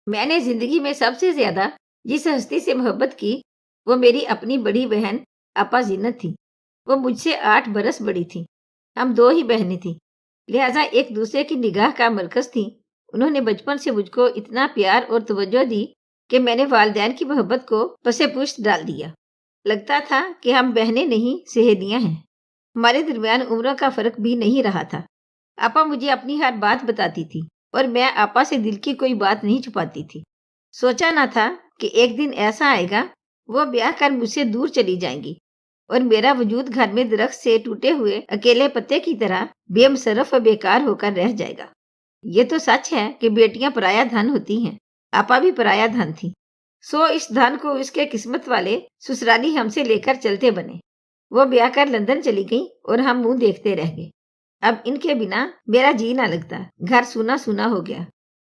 میں نے زندگی میں سب سے زیادہ جس ہستی سے محبت کی وہ میری اپنی بڑی بہن آپا زینت تھی۔ وہ مجھ سے 8 برس بڑی تھی۔ ہم 2 ہی بہنیں تھیں، لہٰذا ایک دوسرے کی نگاہ کا مرکز تھیں۔ انہوں نے بچپن سے مجھ کو اتنا پیار اور توجہ دی کہ میں نے والدین کی محبت کو پس پشت ڈال دیا۔ لگتا تھا کہ ہم بہنیں نہیں سہیلیاں ہیں۔ ہمارے درمیان عمروں کا فرق بھی نہیں رہا تھا۔ آپا مجھے اپنی ہر بات بتاتی تھی اور میں آپا سے دل کی کوئی بات نہیں چھپاتی تھی۔ سوچا نہ تھا کہ ایک دن ایسا آئے گا وہ بیاہ کر مجھ سے دور چلی جائیں گی اور میرا وجود گھر میں درخت سے ٹوٹے ہوئے اکیلے پتے کی طرح بے مصرف و بیکار ہو کر رہ جائے گا۔ یہ تو سچ ہے کہ بیٹیاں پرایا دھن ہوتی ہیں۔ آپا بھی پرایا دھن تھی، سو اس دھن کو اس کے قسمت والے سسرالی ہم سے لے کر چلتے بنے۔ وہ بیاہ کر لندن چلی گئی اور ہم منہ دیکھتے رہ گئے۔ اب ان کے بنا میرا جی نہ لگتا، گھر سونا سونا ہو گیا۔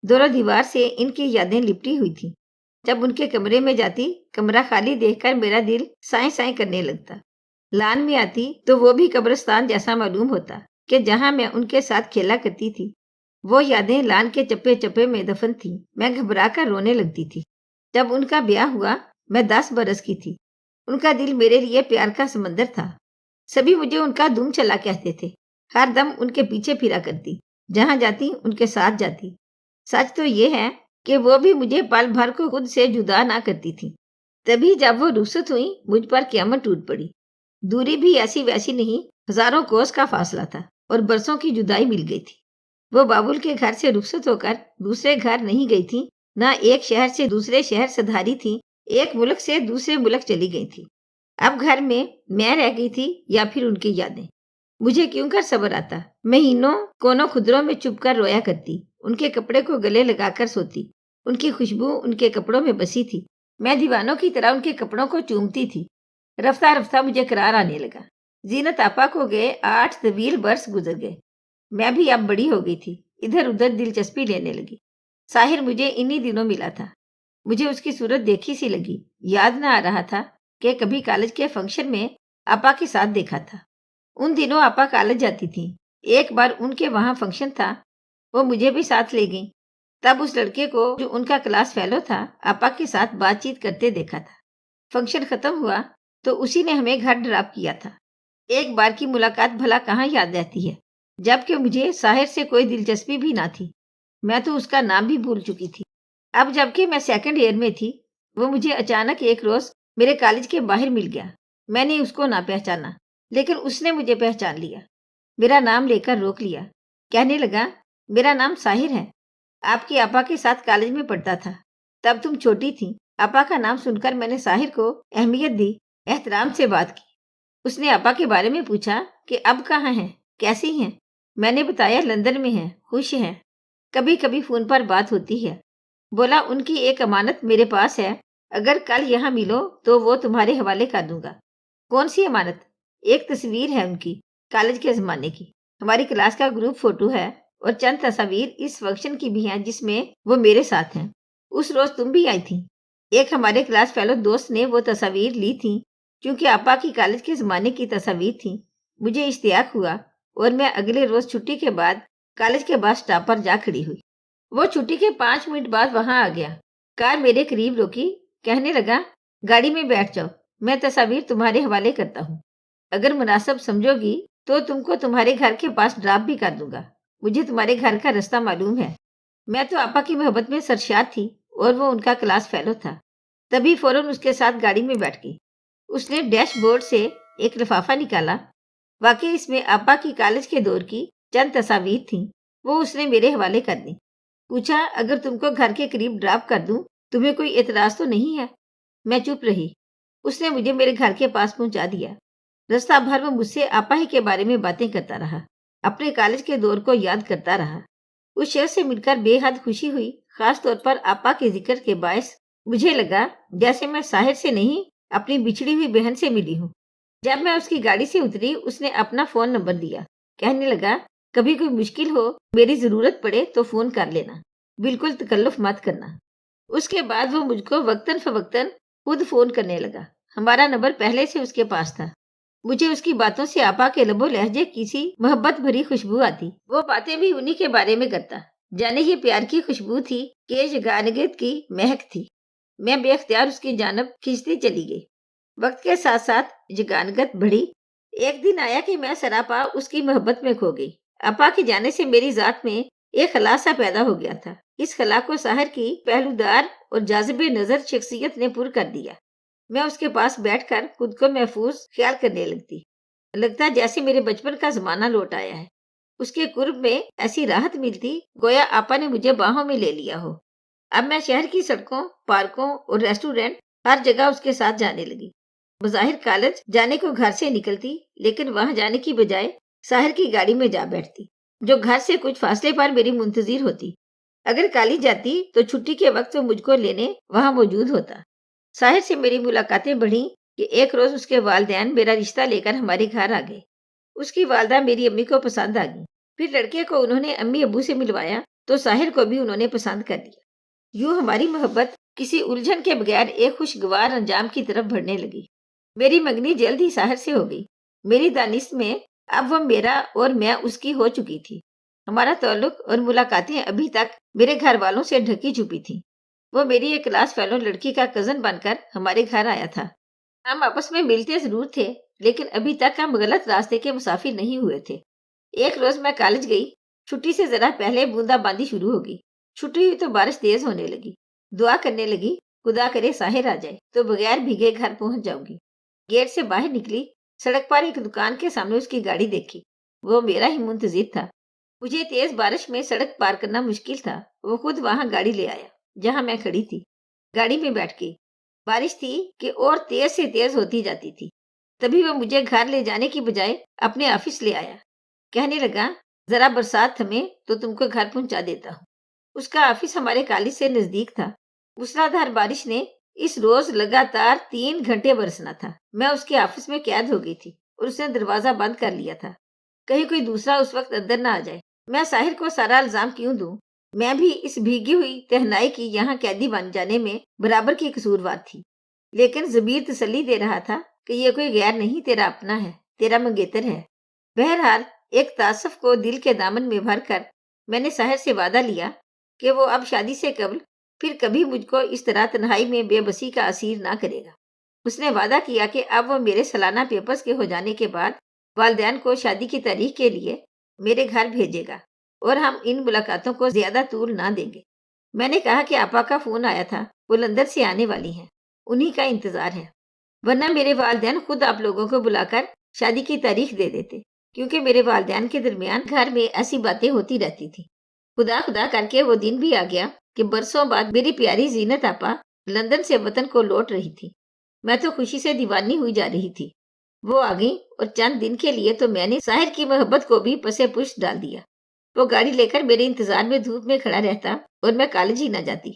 دونوں دیوار سے ان کی یادیں لپٹی ہوئی تھی۔ جب ان کے کمرے میں جاتی، کمرہ خالی دیکھ کر میرا دل سائیں سائیں کرنے لگتا۔ لان میں آتی تو وہ بھی قبرستان جیسا معلوم ہوتا کہ جہاں میں ان کے ساتھ کھیلا کرتی تھی۔ وہ یادیں لان کے چپے چپے میں دفن تھی۔ میں گھبرا کر رونے لگتی تھی۔ جب ان کا بیاہ ہوا میں 10 برس کی تھی۔ ان کا دل میرے لیے پیار کا سمندر تھا۔ سبھی مجھے ان کا دم چلا کہتے تھے۔ ہر دم ان کے پیچھے پھرا کرتی، جہاں جاتی ان کے ساتھ جاتی۔ سچ تو یہ ہے کہ وہ بھی مجھے پل بھر کو خود سے جدا نہ کرتی تھی۔ تبھی جب وہ رخصت ہوئی مجھ پر قیامت ٹوٹ پڑی۔ دوری بھی ایسی ویسی نہیں، ہزاروں کوس کا فاصلہ تھا اور برسوں کی جدائی مل گئی تھی۔ وہ بابل کے گھر سے رخصت ہو کر دوسرے گھر نہیں گئی تھی، نہ ایک شہر سے دوسرے شہر سدھاری تھی، ایک ملک سے دوسرے ملک چلی گئی تھی۔ اب گھر میں رہ گئی تھی یا پھر ان کی یادیں۔ مجھے کیوں کر صبر آتا، مہینوں کونوں خدروں میں چھپ کر رویا کرتی، ان کے کپڑے کو گلے لگا کر سوتی، ان کی خوشبو ان کے کپڑوں میں بسی تھی۔ میں دیوانوں کی طرح ان کے کپڑوں کو چومتی تھی۔ رفتہ رفتہ مجھے قرار آنے لگا۔ زینت آپا کو گئے 8 طویل برس گزر گئے۔ میں بھی اب بڑی ہو گئی تھی، ادھر ادھر دلچسپی لینے لگی۔ ساحر مجھے انہی دنوں ملا تھا۔ مجھے اس کی صورت دیکھی سی لگی۔ یاد نہ آ رہا تھا کہ کبھی کالج کے فنکشن میں آپا کے ساتھ دیکھا تھا۔ ان دنوں آپا کالج جاتی تھی۔ ایک بار ان کے وہاں فنکشن تھا، وہ مجھے بھی ساتھ لے گئیں۔ تب اس لڑکے کو جو ان کا کلاس فیلو تھا آپا کے ساتھ بات چیت کرتے دیکھا تھا۔ فنکشن ختم ہوا تو اسی نے ہمیں گھر ڈراپ کیا تھا۔ ایک بار کی ملاقات بھلا کہاں یاد رہتی ہے، جبکہ مجھے ساحر سے کوئی دلچسپی بھی نہ تھی۔ میں تو اس کا نام بھی بھول چکی تھی۔ اب جبکہ میں 2nd ایئر میں تھی، وہ مجھے اچانک ایک روز میرے کالج کے باہر مل گیا۔ میں نے اس کو نہ پہچانا، لیکن اس نے مجھے پہچان لیا۔ میرا نام لے کر روک لیا، کہنے لگا، میرا نام ساحر ہے، آپ کی آپا کے ساتھ کالج میں پڑھتا تھا، تب تم چھوٹی تھی۔ آپا کا نام سن کر میں نے ساحر کو اہمیت دی، احترام سے بات کی۔ اس نے آپا کے بارے میں پوچھا کہ اب کہاں ہیں، کیسی ہیں۔ میں نے بتایا لندن میں ہیں، خوش ہیں، کبھی کبھی فون پر بات ہوتی ہے۔ بولا ان کی ایک امانت میرے پاس ہے، اگر کل یہاں ملو تو وہ تمہارے حوالے کر دوں گا۔ کون سی امانت؟ ایک تصویر ہے ان کی، کالج کے زمانے کی۔ ہماری کلاس کا گروپ فوٹو ہے اور چند تصاویر اس فنکشن کی بھی ہیں جس میں وہ میرے ساتھ ہیں۔ اس روز تم بھی آئی تھی۔ ایک ہمارے کلاس فیلو دوست نے وہ تصاویر لی تھیں، چونکہ آپا کی کالج کے زمانے کی تصاویر تھیں۔ مجھے اشتیاق ہوا اور میں اگلے روز چھٹی کے بعد کالج کے بس اسٹاپ پر جا کھڑی ہوئی۔ وہ چھٹی کے 5 منٹ بعد وہاں آ گیا۔ کار میرے قریب روکی، کہنے لگا، گاڑی میں بیٹھ جاؤ، میں تصاویر تمہارے حوالے کرتا ہوں۔ اگر مناسب سمجھو گی تو تم کو تمہارے گھر کے پاس ڈراپ بھی کر دوں گا۔ مجھے تمہارے گھر کا رستہ معلوم ہے۔ میں تو آپا کی محبت میں سرشار تھی اور وہ ان کا کلاس فیلو تھا۔ تبھی فوراً اس کے ساتھ گاڑی میں بیٹھ گئی۔ اس نے ڈیش بورڈ سے ایک لفافہ نکالا۔ واقعی اس میں آپا کی کالج کے دور کی چند تصاویر تھیں، وہ اس نے میرے حوالے کر دیں۔ پوچھا، اگر تم کو گھر کے قریب ڈراپ کر دوں تمہیں کوئی اعتراض تو نہیں ہے؟ میں چپ رہی۔ اس نے مجھے میرے گھر کے پاس پہنچا دیا۔ رستہ بھر وہ مجھ سے آپا ہی کے بارے میں باتیں کرتا رہا، اپنے کالج کے دور کو یاد کرتا رہا۔ اس شخص سے مل کر بے حد خوشی ہوئی، خاص طور پر آپا کے ذکر کے باعث مجھے لگا جیسے میں ساحر سے نہیں اپنی بچھڑی ہوئی بہن سے ملی ہوں۔ جب میں اس کی گاڑی سے اتری اس نے اپنا فون نمبر دیا، کہنے لگا، کبھی کوئی مشکل ہو، میری ضرورت پڑے تو فون کر لینا، بالکل تکلف مت کرنا۔ اس کے بعد وہ مجھ کو وقتاً فوقتاً خود فون کرنے لگا۔ ہمارا نمبر پہلے سے اس کے پاس تھا۔ مجھے اس کی باتوں سے آپا کے لب و لہجے کی سی محبت بھری خوشبو آتی۔ وہ باتیں بھی انہی کے بارے میں کرتا۔ جانے یہ پیار کی خوشبو تھی کہ یگانگت کی مہک تھی۔ میں بے اختیار اس کی جانب کھینچتی چلی گئی۔ وقت کے ساتھ ساتھ یگانگت بڑھی۔ ایک دن آیا کہ میں سراپا اس کی محبت میں کھو گئی۔ اپا کے جانے سے میری ذات میں ایک خلا سا پیدا ہو گیا تھا۔ اس خلا کو ساحر کی پہلودار اور جاذب نظر شخصیت نے پر کر دیا۔ میں اس کے پاس بیٹھ کر خود کو محفوظ خیال کرنے لگتا جیسے میرے بچپن کا زمانہ لوٹ آیا ہے۔ اس کے قرب میں ایسی راحت ملتی گویا آپا نے مجھے باہوں میں لے لیا ہو۔ اب میں شہر کی سڑکوں، پارکوں اور ریسٹورینٹ ہر جگہ اس کے ساتھ جانے لگی۔ بظاہر کالج جانے کو گھر سے نکلتی، لیکن وہاں جانے کی بجائے ساحر کی گاڑی میں جا بیٹھتی، جو گھر سے کچھ فاصلے پر میری منتظر ہوتی۔ اگر کالج جاتی تو چھٹی کے وقت وہ مجھ کو لینے وہاں موجود ہوتا۔ ساحر سے میری ملاقاتیں بڑھیں کہ ایک روز اس کے والدین میرا رشتہ لے کر ہمارے گھر آ گئے۔ اس کی والدہ میری امی کو پسند آ گئی۔ پھر لڑکے کو انہوں نے امی ابو سے ملوایا تو ساحر کو بھی انہوں نے پسند کر دیا۔ یوں ہماری محبت کسی الجھن کے بغیر ایک خوشگوار انجام کی طرف بڑھنے لگی۔ میری منگنی جلد ہی ساحر سے ہو گئی۔ میری دانش میں اب وہ میرا اور میں اس کی ہو چکی تھی۔ ہمارا تعلق اور ملاقاتیں ابھی تک میرے گھر والوں سے ڈھکی چھپی تھیں۔ وہ میری ایک کلاس فیلو لڑکی کا کزن بن کر ہمارے گھر آیا تھا۔ ہم آپس میں ملتے ضرور تھے، لیکن ابھی تک ہم غلط راستے کے مسافر نہیں ہوئے تھے۔ ایک روز میں کالج گئی۔ چھٹی سے ذرا پہلے بوندا باندی شروع ہو گئی۔ چھٹی ہوئی تو بارش تیز ہونے لگی۔ دعا کرنے لگی، خدا کرے ساحر آ جائے تو بغیر بھیگے گھر پہنچ جاؤں گی۔ گیٹ سے باہر نکلی، سڑک پر ایک دکان کے سامنے اس کی گاڑی دیکھی۔ وہ میرا ہی منتظر تھا۔ مجھے تیز بارش میں سڑک پار کرنا مشکل تھا۔ وہ خود وہاں گاڑی لے آیا جہاں میں کھڑی تھی۔ گاڑی میں بیٹھ گئی۔ بارش تھی کہ اور تیز سے تیز ہوتی جاتی تھی۔ تبھی وہ مجھے گھر لے جانے کی بجائے اپنے آفس لے آیا۔ کہنے لگا، ذرا برسات تھمے تو تم کو گھر پہنچا دیتا ہوں۔ اس کا آفس ہمارے کالج سے نزدیک تھا۔ موسلادھار بارش نے اس روز لگاتار 3 گھنٹے برسنا تھا۔ میں اس کے آفس میں قید ہو گئی تھی اور اس نے دروازہ بند کر لیا تھا، کہیں کوئی دوسرا اس وقت اندر نہ آ جائے۔ میں ساحر کو سارا الزام کیوں دوں؟ میں بھی اس بھیگی ہوئی تہنائی کی یہاں قیدی بن جانے میں برابر کی قصوروار تھی۔ لیکن ضمیر تسلی دے رہا تھا کہ یہ کوئی غیر نہیں، تیرا اپنا ہے، تیرا منگیتر ہے۔ بہرحال ایک تعصف کو دل کے دامن میں بھر کر میں نے ساحر سے وعدہ لیا کہ وہ اب شادی سے قبل پھر کبھی مجھ کو اس طرح تنہائی میں بے بسی کا اسیر نہ کرے گا۔ اس نے وعدہ کیا کہ اب وہ میرے سالانہ پیپرز کے ہو جانے کے بعد والدین کو شادی کی تاریخ کے لیے میرے گھر بھیجے گا اور ہم ان ملاقاتوں کو زیادہ طول نہ دیں گے۔ میں نے کہا کہ آپا کا فون آیا تھا، وہ لندن سے آنے والی ہیں، انہی کا انتظار ہے، ورنہ میرے والدین خود آپ لوگوں کو بلا کر شادی کی تاریخ دے دیتے، کیونکہ میرے والدین کے درمیان گھر میں ایسی باتیں ہوتی رہتی تھی۔ خدا خدا کر کے وہ دن بھی آ گیا کہ برسوں بعد میری پیاری زینت آپا لندن سے وطن کو لوٹ رہی تھی۔ میں تو خوشی سے دیوانی ہوئی جا رہی تھی۔ وہ آ گئی اور چند دن کے لیے تو میں نے ساحر کی محبت کو بھی پسے پشت ڈال دیا۔ وہ گاڑی لے کر میرے انتظار میں دھوپ میں کھڑا رہتا اور میں کالج ہی نہ جاتی۔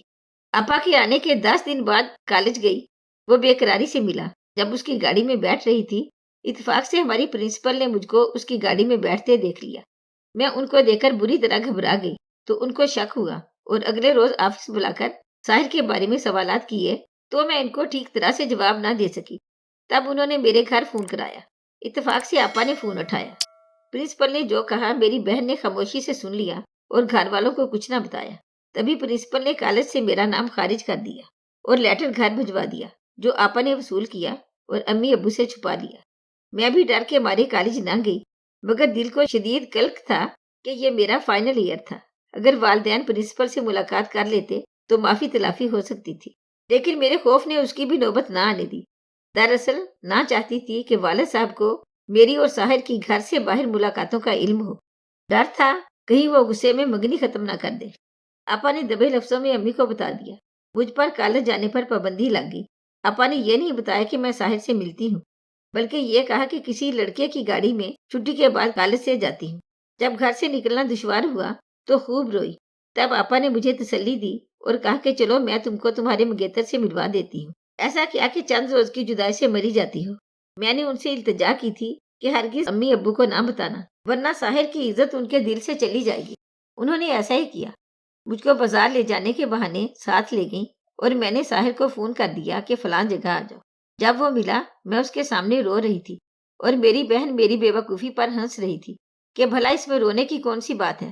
آپا کے آنے کے 10 دن بعد کالج گئی۔ وہ بے قراری سے ملا۔ جب اس کی گاڑی میں بیٹھ رہی تھی، اتفاق سے ہماری پرنسپل نے مجھ کو اس کی گاڑی میں بیٹھتے دیکھ لیا۔ میں ان کو دیکھ کر بری طرح گھبرا گئی تو ان کو شک ہوا اور اگلے روز آفس بلا کر ساحر کے بارے میں سوالات کیے تو میں ان کو ٹھیک طرح سے جواب نہ دے سکی۔ تب انہوں نے میرے گھر فون کرایا۔ اتفاق سے آپا نے فون اٹھایا۔ پرنسپل نے جو کہا میری بہن نے خاموشی سے سن لیا اور گھر والوں کو کچھ نہ بتایا۔ تبھی پرنسپل نے کالج سے میرا نام خارج کر دیا اور لیٹر گھر بھجوا دیا، جو آپا نے وصول کیا اور امی ابو سے چھپا لیا۔ میں بھی ڈر کے مارے کالج نہ گئی، مگر دل کو شدید کلک تھا کہ یہ میرا فائنل ایئر تھا۔ اگر والدین پرنسپل سے ملاقات کر لیتے تو معافی تلافی ہو سکتی تھی، لیکن میرے خوف نے اس کی بھی نوبت نہ آنے دی۔ دراصل نہ چاہتی تھی کہ والد صاحب کو میری اور ساحر کی گھر سے باہر ملاقاتوں کا علم ہو۔ ڈر تھا کہیں وہ غصے میں منگنی ختم نہ کر دے۔ آپا نے دبے لفظوں میں امی کو بتا دیا۔ مجھ پر کالج جانے پر پابندی لگ گئی۔ آپا نے یہ نہیں بتایا کہ میں ساحر سے ملتی ہوں، بلکہ یہ کہا کہ کسی لڑکے کی گاڑی میں چھٹی کے بعد کالج سے جاتی ہوں۔ جب گھر سے نکلنا دشوار ہوا تو خوب روئی۔ تب آپا نے مجھے تسلی دی اور کہا کہ چلو میں تم کو تمہارے منگیتر سے ملوا دیتی ہوں۔ ایسا کیا کہ چند روز کی جدائی سے مری جاتی ہو۔ میں نے ان سے التجا کی تھی کہ ہرگز امی ابو کو نہ بتانا، ورنہ ساحر کی عزت ان کے دل سے چلی جائے گی۔ انہوں نے ایسا ہی کیا۔ مجھ کو بازار لے جانے کے بہانے ساتھ لے گئیں اور میں نے ساحر کو فون کر دیا کہ فلاں جگہ آ جاؤ۔ جب وہ ملا، میں اس کے سامنے رو رہی تھی اور میری بہن میری بے وقوفی پر ہنس رہی تھی کہ بھلا اس میں رونے کی کون سی بات ہے۔